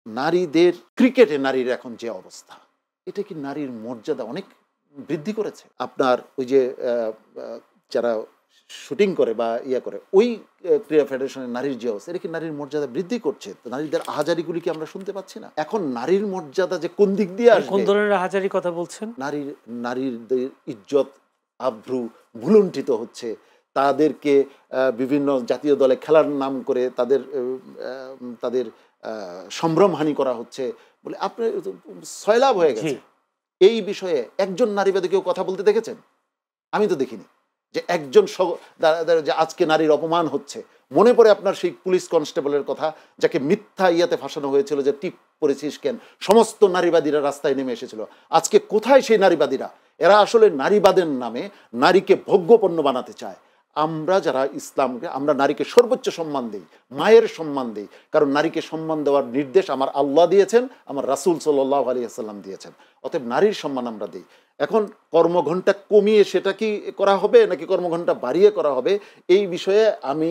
নারীদের ক্রিকেটে নারীর এখন যে অবস্থা, এটা কি নারীর মর্যাদা অনেক বৃদ্ধি করেছে? আপনার ওই যে যারা শুটিং করে বা ইয়া করে ওই ক্রীড়া ফেডারেশনের নারীর যে অবস্থা, এটা কি নারীর মর্যাদা বৃদ্ধি করছে? তো নারীদের আহাজারিগুলি কি আমরা শুনতে পাচ্ছি না? এখন নারীর মর্যাদা যে কোন দিক দিয়ে আসবে, কোন ধরনের আহাজারি কথা বলছেন? নারীদের ইজ্জত আব্রু ভুলুণ্ঠিত হচ্ছে, তাদেরকে বিভিন্ন জাতীয় দলে খেলার নাম করে তাদের তাদের সম্ভ্রমহানি করা হচ্ছে বলে আপনি সয়লাভ হয়ে গেছে। এই বিষয়ে একজন নারীবাদী কেউ কথা বলতে দেখেছেন? আমি তো দেখিনি যে একজন যে আজকে নারীর অপমান হচ্ছে। মনে পড়ে আপনার সেই পুলিশ কনস্টেবলের কথা, যাকে মিথ্যা ইয়াতে ফাঁসানো হয়েছিল যে টিপ পরেছিস কেন, সমস্ত নারীবাদীরা রাস্তায় নেমে এসেছিল। আজকে কোথায় সেই নারীবাদীরা? এরা আসলে নারীবাদের নামে নারীকে ভোগ্যপণ্য বানাতে চায়। আমরা যারা ইসলামকে, আমরা নারীকে সর্বোচ্চ সম্মান দিই, মায়ের সম্মান দিই, কারণ নারীকে সম্মান দেওয়ার নির্দেশ আমার আল্লাহ দিয়েছেন, আমার রাসূল সাল্লাল্লাহু আলাইহি ওয়াসাল্লাম দিয়েছেন। অতএব নারীর সম্মান আমরা দিই। এখন কর্মঘণ্টা কমিয়ে সেটা কি করা হবে নাকি কর্মঘণ্টা বাড়িয়ে করা হবে, এই বিষয়ে আমি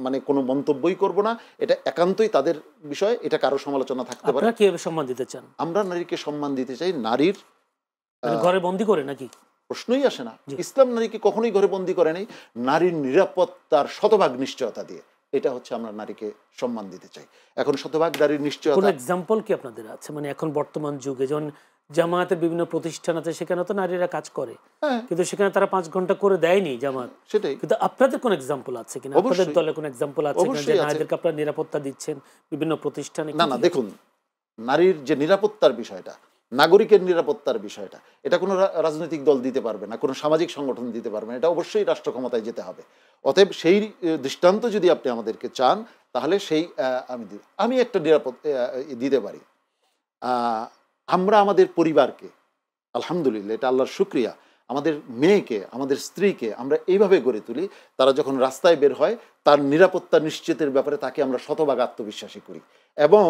মানে কোনো মন্তব্যই করব না। এটা একান্তই তাদের বিষয়, এটা কারো সমালোচনা থাকতে পারে। আপনারা কিভাবে সম্মান দিতে চান? আমরা নারীকে সম্মান দিতে চাই, নারীর ঘরে বন্দি করে নাকি? প্রশ্নই আসে না। ইসলাম নারীকে কখনোই ঘরে বন্দি করে নাই, নারীর নিরাপত্তার শতভাগ নিশ্চয়তা দিয়ে। এটা হচ্ছে আমরা নারীকে সম্মান দিতে চাই। এখন শতভাগ নারীর নিশ্চয়তা, কোন এক্সাম্পল কি আপনাদের আছে? মানে এখন বর্তমান যুগে যখন জামায়াতের বিভিন্ন প্রতিষ্ঠান আছে, সেখানে তো নারীরা কাজ করে, কিন্তু সেখানে তারা 5 ঘন্টা করে দেয়নি জামাত। সেটাই। কিন্তু আপনাদের কোন এক্সাম্পল আছে কিনা? আপনাদের দলে কোন এক্সাম্পল আছে কিনা যে নারীদেরকে আপনারা নিরাপত্তা দিচ্ছেন বিভিন্ন প্রতিষ্ঠানে? না, দেখুন, নারীর যে নিরাপত্তার বিষয়টা, নাগরিকের নিরাপত্তার বিষয়টা, এটা কোনো রাজনৈতিক দল দিতে পারবে না, কোনো সামাজিক সংগঠন দিতে পারবে না। এটা অবশ্যই রাষ্ট্র ক্ষমতায় যেতে হবে। অতএব সেই দৃষ্টান্ত যদি আপনি আমাদেরকে চান, তাহলে সেই আমি একটা দিতে পারি। আমরা আমাদের পরিবারকে, আলহামদুলিল্লাহ, এটা আল্লাহর শুকরিয়া, আমাদের মেয়েকে, আমাদের স্ত্রীকে আমরা এইভাবে গড়ে তুলি, তারা যখন রাস্তায় বের হয় তার নিরাপত্তা নিশ্চিতের ব্যাপারে তাকে আমরা শতভাগ আত্মবিশ্বাসী করি, এবং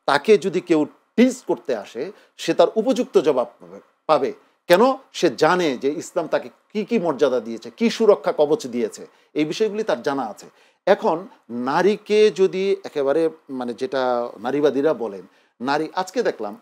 তাকে যদি কেউ টিজ করতে আসে সে তার উপযুক্ত জবাব পাবে। কেন? সে জানে যে ইসলাম তাকে কি কি মর্যাদা দিয়েছে, কি সুরক্ষা কবচ দিয়েছে, এই বিষয়গুলি তার জানা আছে। এখন নারীকে যদি একেবারে, মানে যেটা নারীবাদীরা বলেন, নারী, আজকে দেখলাম